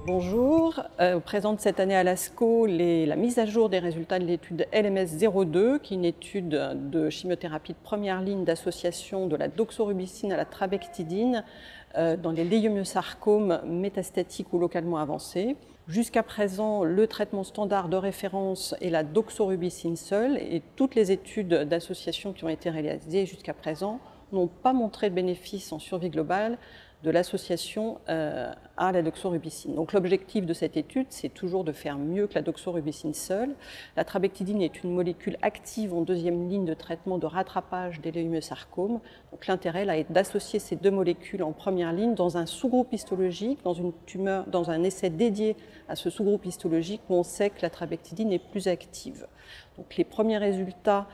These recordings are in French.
Bonjour, on présente cette année à l'ASCO la mise à jour des résultats de l'étude LMS-02, qui est une étude de chimiothérapie de première ligne d'association de la doxorubicine à la trabectedine dans les leiomyosarcomes métastatiques ou localement avancés. Jusqu'à présent, le traitement standard de référence est la doxorubicine seule, et toutes les études d'association qui ont été réalisées jusqu'à présent n'ont pas montré de bénéfice en survie globale de l'association à la doxorubicine. Donc l'objectif de cette étude, c'est toujours de faire mieux que la doxorubicine seule. La trabectedine est une molécule active en deuxième ligne de traitement de rattrapage des leiomyosarcomes. Donc l'intérêt là est d'associer ces deux molécules en première ligne dans un sous-groupe histologique, dans une tumeur, dans un essai dédié à ce sous-groupe histologique où on sait que la trabectedine est plus active. Donc les premiers résultats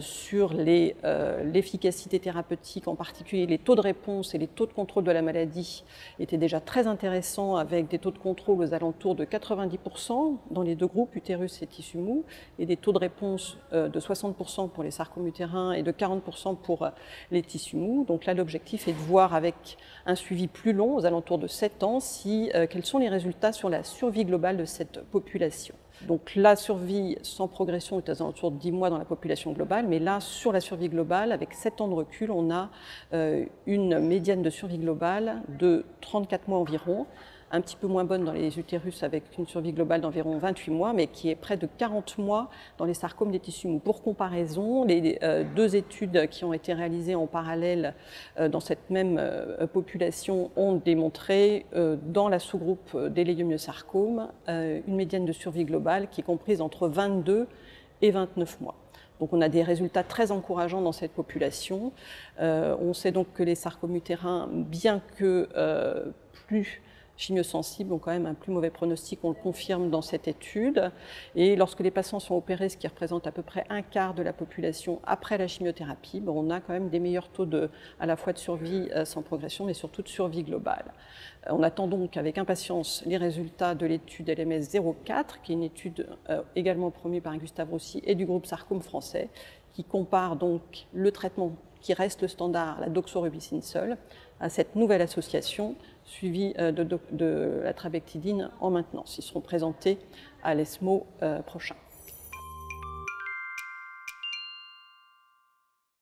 sur l'efficacité thérapeutique, en particulier les taux de réponse et les taux de contrôle de la maladie, étaient déjà très intéressants, avec des taux de contrôle aux alentours de 90% dans les deux groupes, utérus et tissu mou, et des taux de réponse de 60% pour les sarcomes utérins et de 40% pour les tissus mous. Donc là, l'objectif est de voir, avec un suivi plus long, aux alentours de 7 ans, quels sont les résultats sur la survie globale de cette population. Donc la survie sans progression est aux alentours de 10 mois dans la population globale, mais là, sur la survie globale, avec 7 ans de recul, on a une médiane de survie globale de 34 mois environ, un petit peu moins bonne dans les utérus avec une survie globale d'environ 28 mois, mais qui est près de 40 mois dans les sarcomes des tissus mous. Pour comparaison, les deux études qui ont été réalisées en parallèle dans cette même population ont démontré dans la sous-groupe des leiomyosarcomes une médiane de survie globale qui est comprise entre 22 et 29 mois. Donc on a des résultats très encourageants dans cette population. On sait donc que les sarcomes utérins, bien que plus chimiosensibles, ont quand même un plus mauvais pronostic, on le confirme dans cette étude. Et lorsque les patients sont opérés, ce qui représente à peu près un quart de la population après la chimiothérapie, on a quand même des meilleurs taux à la fois de survie sans progression, mais surtout de survie globale. On attend donc avec impatience les résultats de l'étude LMS-04, qui est une étude également promue par Gustave Roussy et du groupe Sarcome français, qui compare donc le traitement qui reste le standard, la doxorubicine seule, à cette nouvelle association suivie de la trabectedine en maintenance. Ils seront présentés à l'ESMO prochain.